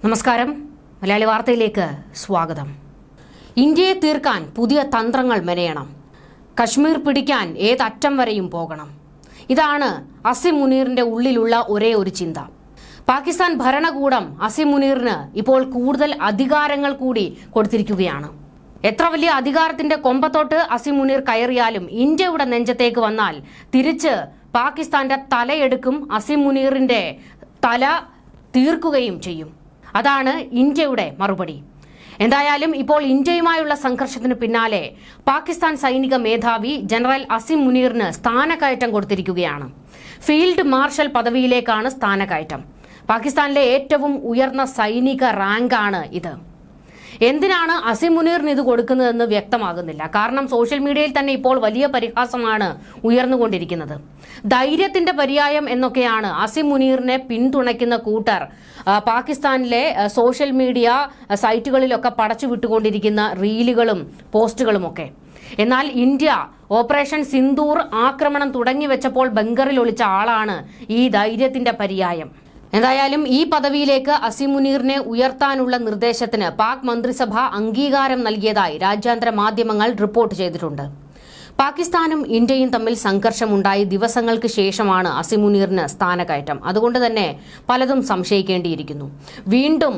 നമസ്കാരം. മലയാളി വാർത്തയിലേക്ക് സ്വാഗതം. ഇന്ത്യയെ തീർക്കാൻ പുതിയ തന്ത്രങ്ങൾ മെനയണം. കശ്മീർ പിടിക്കാൻ ഏതറ്റം വരെയും പോകണം. ഇതാണ് അസിം മുനീറിന്റെ ഉള്ളിലുള്ള ഒരേ ഒരു ചിന്ത. പാകിസ്ഥാൻ ഭരണകൂടം അസിം മുനീറിന് ഇപ്പോൾ കൂടുതൽ അധികാരങ്ങൾ കൂടി കൊടുത്തിരിക്കുകയാണ്. എത്ര വലിയ അധികാരത്തിന്റെ കൊമ്പത്തോട്ട് അസിം മുനീർ കയറിയാലും ഇന്ത്യയുടെ നെഞ്ചത്തേക്ക് വന്നാൽ തിരിച്ച് പാകിസ്ഥാന്റെ തലയെടുക്കും. അസിം മുനീറിന്റെ തല തീർക്കുകയും ചെയ്യും. അതാണ് ഇന്ത്യയുടെ മറുപടി. എന്തായാലും ഇപ്പോൾ ഇന്ത്യയുമായുള്ള സംഘർഷത്തിന് പിന്നാലെ പാകിസ്ഥാൻ സൈനിക മേധാവി ജനറൽ അസിം മുനീറിന് സ്ഥാനക്കയറ്റം കൊടുത്തിരിക്കുകയാണ്. ഫീൽഡ് മാർഷൽ പദവിയിലേക്കാണ് സ്ഥാനക്കയറ്റം. പാകിസ്ഥാനിലെ ഏറ്റവും ഉയർന്ന സൈനിക റാങ്കാണ് ഇത്. എന്തിനാണ് അസിം മുനീറിന് ഇത് കൊടുക്കുന്നതെന്ന് വ്യക്തമാകുന്നില്ല. കാരണം സോഷ്യൽ മീഡിയയിൽ തന്നെ ഇപ്പോൾ വലിയ പരിഹാസമാണ് ഉയർന്നുകൊണ്ടിരിക്കുന്നത്. ധൈര്യത്തിന്റെ പര്യായം എന്നൊക്കെയാണ് അസിം മുനീറിനെ പിന്തുണയ്ക്കുന്ന കൂട്ടർ പാകിസ്ഥാനിലെ സോഷ്യൽ മീഡിയ സൈറ്റുകളിലൊക്കെ പടച്ചു വിട്ടുകൊണ്ടിരിക്കുന്ന റീലുകളും പോസ്റ്റുകളുമൊക്കെ. എന്നാൽ ഇന്ത്യ ഓപ്പറേഷൻ സിന്ദൂർ ആക്രമണം തുടങ്ങിവെച്ചപ്പോൾ ബങ്കറിൽ ഒളിച്ച ആളാണ് ഈ ധൈര്യത്തിന്റെ പര്യായം. എന്തായാലും ഈ പദവിയിലേക്ക് അസിം മുനീറിനെ ഉയർത്താനുള്ള നിർദ്ദേശത്തിന് പാക് മന്ത്രിസഭ അംഗീകാരം നൽകിയതായി രാജ്യാന്തര മാധ്യമങ്ങൾ റിപ്പോർട്ട് ചെയ്തിട്ടുണ്ട്. പാകിസ്ഥാനും ഇന്ത്യയും തമ്മിൽ സംഘർഷമുണ്ടായി ദിവസങ്ങൾക്ക് ശേഷമാണ് അസിം മുനീറിന് സ്ഥാനക്കയറ്റം. അതുകൊണ്ട് തന്നെ പലതും സംശയിക്കേണ്ടിയിരിക്കുന്നു. വീണ്ടും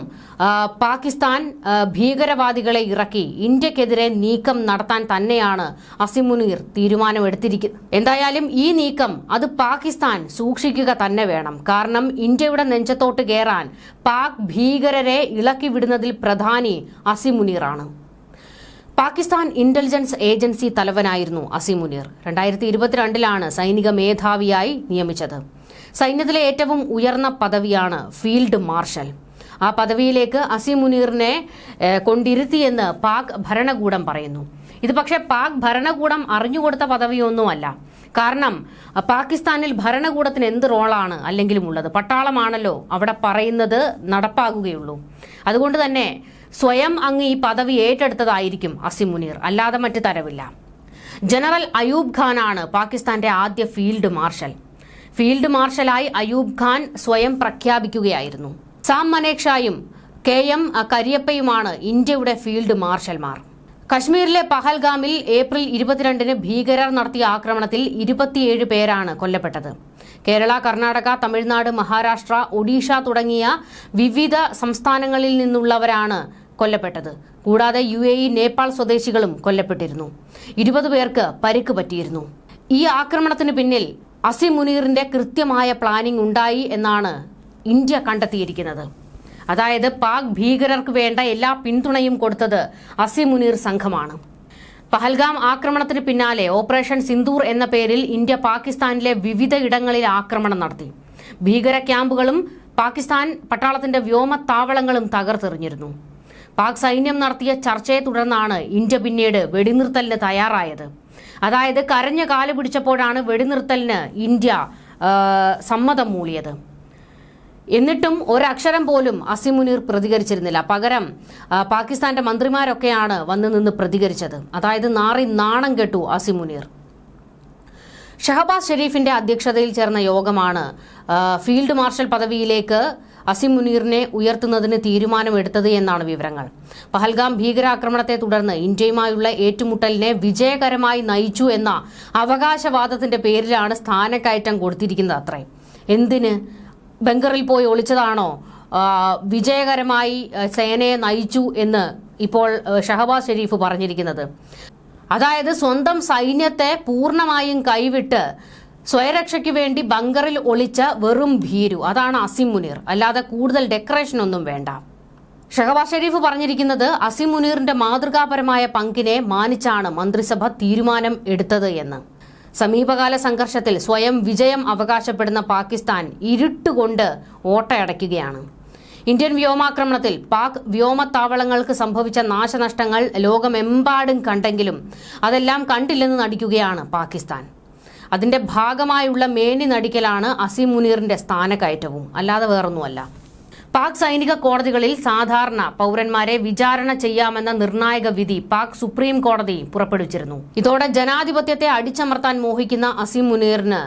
പാകിസ്ഥാൻ ഭീകരവാദികളെ ഇറക്കി ഇന്ത്യക്കെതിരെ നീക്കം നടത്താൻ തന്നെയാണ് അസിം മുനീർ തീരുമാനമെടുത്തിരിക്കുന്നത്. എന്തായാലും ഈ നീക്കം അത് പാകിസ്ഥാൻ സൂക്ഷിക്കുക തന്നെ വേണം. കാരണം ഇന്ത്യയുടെ നെഞ്ചത്തോട്ട് കയറാൻ പാക് ഭീകരരെ ഇളക്കി വിടുന്നതിൽ പ്രധാനി അസിം മുനീറാണ്. പാകിസ്ഥാൻ ഇന്റലിജൻസ് ഏജൻസി തലവനായിരുന്നു അസിം മുനീർ. 2022 സൈനിക മേധാവിയായി നിയമിച്ചത്. സൈന്യത്തിലെ ഏറ്റവും ഉയർന്ന പദവിയാണ് ഫീൽഡ് മാർഷൽ. ആ പദവിയിലേക്ക് അസിം മുനീറിനെ കൊണ്ടിരുത്തിയെന്ന് പാക് ഭരണകൂടം പറയുന്നു. ഇത് പക്ഷേ പാക് ഭരണകൂടം അറിഞ്ഞുകൊടുത്ത പദവിയൊന്നുമല്ല. കാരണം പാകിസ്ഥാനിൽ ഭരണകൂടത്തിന് എന്ത് റോളാണ് അല്ലെങ്കിലും ഉള്ളത്? പട്ടാളമാണല്ലോ അവിടെ പറയുന്നത് നടപ്പാകുകയുള്ളൂ. അതുകൊണ്ട് തന്നെ സ്വയം അങ്ങ് ഈ പദവി ഏറ്റെടുത്തതായിരിക്കും അസിം മുനീർ, അല്ലാതെ മറ്റു തരവില്ല. ജനറൽ അയൂബ് ഖാനാണ് പാകിസ്ഥാന്റെ ആദ്യ ഫീൽഡ് മാർഷൽ. ഫീൽഡ് മാർഷലായി അയൂബ് ഖാൻ സ്വയം പ്രഖ്യാപിക്കുകയായിരുന്നു. സാം മനേക്ഷായും KM കരിയപ്പയുമാണ് ഇന്ത്യയുടെ ഫീൽഡ് മാർഷൽമാർ. കശ്മീരിലെ പഹൽഗാമിൽ ഏപ്രിൽ 22 ഭീകരർ നടത്തിയ ആക്രമണത്തിൽ 27 പേരാണ് കൊല്ലപ്പെട്ടത്. കേരള, കർണാടക, തമിഴ്നാട്, മഹാരാഷ്ട്ര, ഒഡീഷ തുടങ്ങിയ വിവിധ സംസ്ഥാനങ്ങളിൽ നിന്നുള്ളവരാണ് കൊല്ലപ്പെട്ടത്. കൂടാതെ UAE, നേപ്പാൾ സ്വദേശികളും കൊല്ലപ്പെട്ടിരുന്നു. 20 പേർക്ക് പരിക്ക് പറ്റിയിരുന്നു. ഈ ആക്രമണത്തിന് പിന്നിൽ അസിം മുനീറിന്റെ കൃത്യമായ പ്ലാനിംഗ് ഉണ്ടായി എന്നാണ് ഇന്ത്യ കണ്ടെത്തിയിരിക്കുന്നത്. അതായത് പാക് ഭീകരർക്ക് വേണ്ട എല്ലാ പിന്തുണയും കൊടുത്തത് അസിം മുനീർ സംഘമാണ്. പഹൽഗാം ആക്രമണത്തിന് പിന്നാലെ ഓപ്പറേഷൻ സിന്ദൂർ എന്ന പേരിൽ ഇന്ത്യ പാകിസ്ഥാനിലെ വിവിധ ഇടങ്ങളിൽ ആക്രമണം നടത്തി. ഭീകര ക്യാമ്പുകളും പാകിസ്ഥാൻ പട്ടാളത്തിന്റെ വ്യോമത്താവളങ്ങളും തകർത്തെറിഞ്ഞിരുന്നു. പാക് സൈന്യം നടത്തിയ ചർച്ചയെ തുടർന്നാണ് ഇന്ത്യ പിന്നീട് വെടിനിർത്തലിന് തയ്യാറായത്. അതായത് കരഞ്ഞ കാല് പിടിച്ചപ്പോഴാണ് വെടിനിർത്തലിന് ഇന്ത്യ സമ്മതം മൂളിയത്. എന്നിട്ടും ഒരക്ഷരം പോലും അസിം മുനീർ പ്രതികരിച്ചിരുന്നില്ല. പകരം പാകിസ്ഥാന്റെ മന്ത്രിമാരൊക്കെയാണ് വന്നു നിന്ന് പ്രതികരിച്ചത്. അതായത് നാണം കെട്ടു അസിം മുനീർ. ഷഹബാസ് ഷെരീഫിന്റെ അധ്യക്ഷതയിൽ ചേർന്ന യോഗമാണ് ഫീൽഡ് മാർഷൽ പദവിയിലേക്ക് അസിം മുനീറിനെ ഉയർത്തുന്നതിന് തീരുമാനമെടുത്തത് എന്നാണ് വിവരങ്ങൾ. പഹൽഗാം ഭീകരാക്രമണത്തെ തുടർന്ന് ഇന്ത്യയുമായുള്ള ഏറ്റുമുട്ടലിനെ വിജയകരമായി നയിച്ചു എന്ന അവകാശവാദത്തിന്റെ പേരിലാണ് സ്ഥാനക്കയറ്റം കൊടുത്തിരിക്കുന്നത് അത്രേ. എന്തിന്? ബങ്കറിൽ പോയി ഒളിച്ചതാണോ വിജയകരമായി സേനയെ നയിച്ചു എന്ന് ഇപ്പോൾ ഷഹബാസ് ഷെരീഫ് പറഞ്ഞിരിക്കുന്നത്? അതായത് സ്വന്തം സൈന്യത്തെ പൂർണ്ണമായും കൈവിട്ട് സ്വയരക്ഷയ്ക്ക് വേണ്ടി ബങ്കറിൽ ഒളിച്ച വെറും ഭീരു, അതാണ് അസിം മുനീർ. അല്ലാതെ കൂടുതൽ ഡെക്കറേഷൻ ഒന്നും വേണ്ട. ഷഹബാസ് ഷെരീഫ് പറഞ്ഞിരിക്കുന്നത് അസിം മുനീറിന്റെ മാതൃകാപരമായ പങ്കിനെ മാനിച്ചാണ് മന്ത്രിസഭ തീരുമാനം എടുത്തത് എന്ന്. സമീപകാല സംഘർഷത്തിൽ സ്വയം വിജയം അവകാശപ്പെടുന്ന പാകിസ്ഥാൻ ഇരുട്ടുകൊണ്ട് ഓട്ടയടയ്ക്കുകയാണ്. ഇന്ത്യൻ വ്യോമാക്രമണത്തിൽ പാക് വ്യോമത്താവളങ്ങൾക്ക് സംഭവിച്ച നാശനഷ്ടങ്ങൾ ലോകമെമ്പാടും കണ്ടെങ്കിലും അതെല്ലാം കണ്ടില്ലെന്ന് നടിക്കുകയാണ് പാകിസ്ഥാൻ. അതിന്റെ ഭാഗമായുള്ള മേനി നടിക്കലാണ് അസിം മുനീറിന്റെ സ്ഥാനക്കയറ്റവും, അല്ലാതെ വേറൊന്നുമല്ല. പാക് സൈനിക കോടതികളിൽ സാധാരണ പൗരന്മാരെ വിചാരണ ചെയ്യാമെന്ന നിർണായക വിധി പാക് സുപ്രീം കോടതി പുറപ്പെടുവിച്ചിരുന്നു. ഇതോടെ ജനാധിപത്യത്തെ അടിച്ചമർത്താൻ മോഹിക്കുന്ന അസിം മുനീറിന്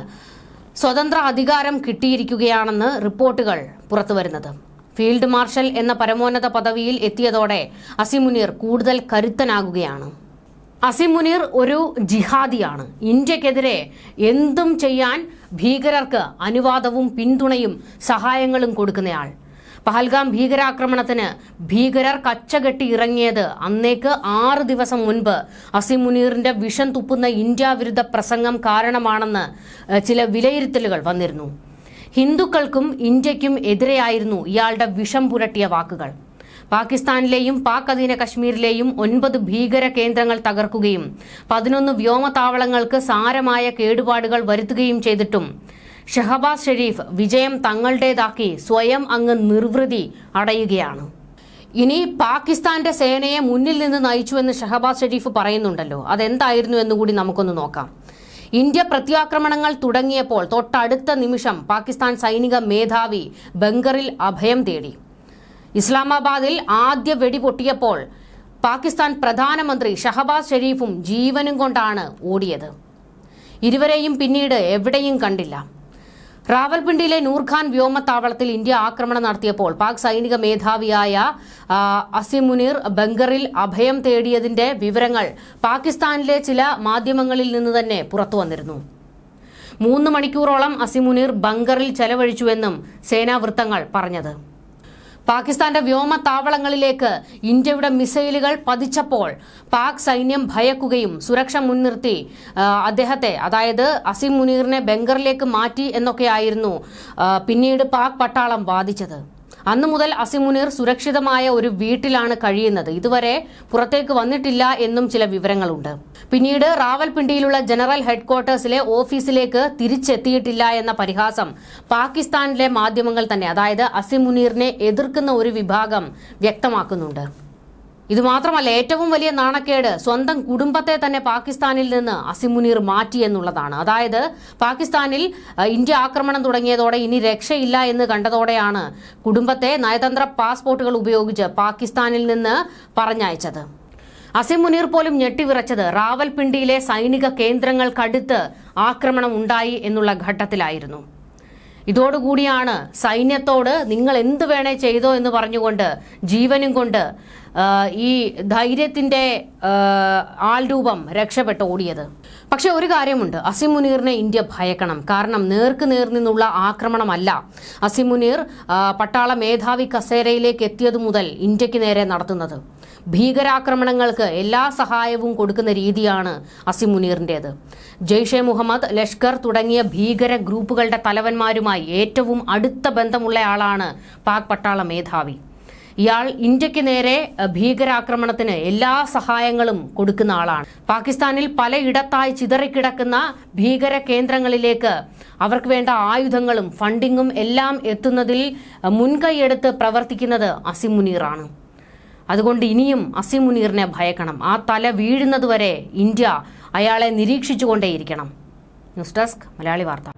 സ്വതന്ത്ര അധികാരം കിട്ടിയിരിക്കുകയാണെന്ന് റിപ്പോർട്ടുകൾ പുറത്തുവരുന്നത്. ഫീൽഡ് മാർഷൽ എന്ന പരമോന്നത പദവിയിൽ എത്തിയതോടെ അസിം മുനീർ കൂടുതൽ കരുത്തനാകുകയാണ്. അസിം മുനീർ ഒരു ജിഹാദിയാണ്. ഇന്ത്യക്കെതിരെ എന്തും ചെയ്യാൻ ഭീകരർക്ക് അനുവാദവും പിന്തുണയും സഹായങ്ങളും കൊടുക്കുന്നയാൾ. പഹൽഗാം ഭീകരാക്രമണത്തിന് ഭീകരർ കച്ചകെട്ടി ഇറങ്ങിയത് അന്നേക്ക് 6 ദിവസം മുൻപ് അസിം മുനീറിന്റെ വിഷം തുപ്പുന്ന ഇന്ത്യ വിരുദ്ധ പ്രസംഗം കാരണമാണെന്ന് ചില വിലയിരുത്തലുകൾ വന്നിരുന്നു. ഹിന്ദുക്കൾക്കും ഇന്ത്യക്കും എതിരെയായിരുന്നു ഇയാളുടെ വിഷം പുരട്ടിയ വാക്കുകൾ. പാകിസ്ഥാനിലെയും പാക് അധീന കശ്മീരിലെയും 9 ഭീകര കേന്ദ്രങ്ങൾ തകർക്കുകയും 11 വ്യോമതാവളങ്ങൾക്ക് സാരമായ കേടുപാടുകൾ വരുത്തുകയും ചെയ്തിട്ടും ഷഹബാസ് ഷെരീഫ് വിജയം തങ്ങളുടേതാക്കി സ്വയം അങ്ങ് നിർവൃതി അടയുകയാണ്. ഇനി പാകിസ്ഥാന്റെ സേനയെ മുന്നിൽ നിന്ന് നയിച്ചുവെന്ന് ഷഹബാസ് ഷെരീഫ് പറയുന്നുണ്ടല്ലോ, അതെന്തായിരുന്നു എന്നുകൂടി നമുക്കൊന്ന് നോക്കാം. ഇന്ത്യ പ്രത്യാക്രമണങ്ങൾ തുടങ്ങിയപ്പോൾ തൊട്ടടുത്ത നിമിഷം പാകിസ്ഥാൻ സൈനിക മേധാവി ബങ്കറിൽ അഭയം തേടി. ഇസ്ലാമാബാദിൽ ആദ്യ വെടി പൊട്ടിയപ്പോൾ പാകിസ്ഥാൻ പ്രധാനമന്ത്രി ഷഹബാസ് ഷെരീഫും ജീവനും കൊണ്ടാണ് ഓടിയത്. ഇരുവരെയും പിന്നീട് എവിടെയും കണ്ടില്ല. റാവൽപിണ്ടിയിലെ നൂർഖാൻ വ്യോമത്താവളത്തിൽ ഇന്ത്യ ആക്രമണം നടത്തിയപ്പോൾ പാക് സൈനിക മേധാവിയായ അസിം മുനീർ ബങ്കറിൽ അഭയം തേടിയതിന്റെ വിവരങ്ങൾ പാകിസ്ഥാനിലെ ചില മാധ്യമങ്ങളിൽ നിന്ന് തന്നെ പുറത്തു വന്നിരുന്നു. 3 മണിക്കൂറോളം അസിം മുനീർ ബങ്കറിൽ ചെലവഴിച്ചുവെന്നും സേനാ വൃത്തങ്ങൾ പറഞ്ഞത്. പാകിസ്ഥാന്റെ വ്യോമത്താവളങ്ങളിലേക്ക് ഇന്ത്യയുടെ മിസൈലുകൾ പതിച്ചപ്പോൾ പാക് സൈന്യം ഭയക്കുകയും സുരക്ഷ മുൻനിർത്തി അദ്ദേഹത്തെ, അതായത് അസിം മുനീറിനെ ബങ്കറിലേക്ക് മാറ്റി എന്നൊക്കെയായിരുന്നു പിന്നീട് പാക് പട്ടാളം വാദിച്ചത്. അന്നു മുതൽ അസിം മുനീർ സുരക്ഷിതമായ ഒരു വീട്ടിലാണ് കഴിയുന്നത്. ഇതുവരെ പുറത്തേക്ക് വന്നിട്ടില്ല എന്നും ചില വിവരങ്ങളുണ്ട്. പിന്നീട് റാവൽപിണ്ടിയിലുള്ള ജനറൽ ഹെഡ്ക്വാർട്ടേഴ്സിലെ ഓഫീസിലേക്ക് തിരിച്ചെത്തിയിട്ടില്ല എന്ന പരിഹാസം പാകിസ്ഥാനിലെ മാധ്യമങ്ങൾ തന്നെ, അതായത് അസിം മുനീറിനെ എതിർക്കുന്ന ഒരു വിഭാഗം വ്യക്തമാക്കുന്നുണ്ട്. ഇതുമാത്രമല്ല, ഏറ്റവും വലിയ നാണക്കേട് സ്വന്തം കുടുംബത്തെ തന്നെ പാകിസ്ഥാനിൽ നിന്ന് അസിം മുനീർ മാറ്റി എന്നുള്ളതാണ്. അതായത് പാകിസ്ഥാനിൽ ഇന്ത്യ ആക്രമണം തുടങ്ങിയതോടെ ഇനി രക്ഷയില്ല എന്ന് കണ്ടതോടെയാണ് കുടുംബത്തെ നയതന്ത്ര പാസ്പോർട്ടുകൾ ഉപയോഗിച്ച് പാകിസ്ഥാനിൽ നിന്ന് പറഞ്ഞയച്ചത്. അസിം മുനീർ പോലും ഞെട്ടിവിറച്ചത് റാവൽപിണ്ടിയിലെ സൈനിക കേന്ദ്രങ്ങൾക്കടുത്ത് ആക്രമണം ഉണ്ടായി എന്നുള്ള ഘട്ടത്തിലായിരുന്നു. ഇതോടുകൂടിയാണ് സൈന്യത്തോട് നിങ്ങൾ എന്ത് വേണേ ചെയ്തോ എന്ന് പറഞ്ഞുകൊണ്ട് ജീവനും കൊണ്ട് ഈ ധൈര്യത്തിന്റെ ആൾരൂപം രക്ഷപ്പെട്ട് ഓടിയത്. പക്ഷെ ഒരു കാര്യമുണ്ട്, അസിം മുനീറിനെ ഇന്ത്യ ഭയക്കണം. കാരണം നേർക്ക് നേർ നിന്നുള്ള ആക്രമണമല്ല അസിം മുനീർ പട്ടാള മേധാവി കസേരയിലേക്ക് എത്തിയതു മുതൽ ഇന്ത്യക്ക് നേരെ നടത്തുന്നത്. ഭീകരാക്രമണങ്ങൾക്ക് എല്ലാ സഹായവും കൊടുക്കുന്ന രീതിയാണ് അസിം മുനീറിൻ്റേത്. ജെയ്ഷെ മുഹമ്മദ്, ലഷ്കർ തുടങ്ങിയ ഭീകര ഗ്രൂപ്പുകളുടെ തലവന്മാരുമായി ഏറ്റവും അടുത്ത ബന്ധമുള്ളയാളാണ് പാക് പട്ടാള മേധാവി. ഇയാൾ ഇന്ത്യക്ക് നേരെ ഭീകരാക്രമണത്തിന് എല്ലാ സഹായങ്ങളും കൊടുക്കുന്ന ആളാണ്. പാകിസ്ഥാനിൽ പലയിടത്തായി ചിതറിക്കിടക്കുന്ന ഭീകര കേന്ദ്രങ്ങളിലേക്ക് അവർക്ക് വേണ്ട ആയുധങ്ങളും ഫണ്ടിങ്ങും എല്ലാം എത്തുന്നതിൽ മുൻകൈയെടുത്ത് പ്രവർത്തിക്കുന്നത് അസിം മുനീറാണ്. അതുകൊണ്ട് ഇനിയും അസിം മുനീറിനെ ഭയക്കണം. ആ തല വീഴുന്നതുവരെ ഇന്ത്യ അയാളെ നിരീക്ഷിച്ചുകൊണ്ടേയിരിക്കണം. ന്യൂസ് ഡെസ്ക് മലയാളി വാർത്ത.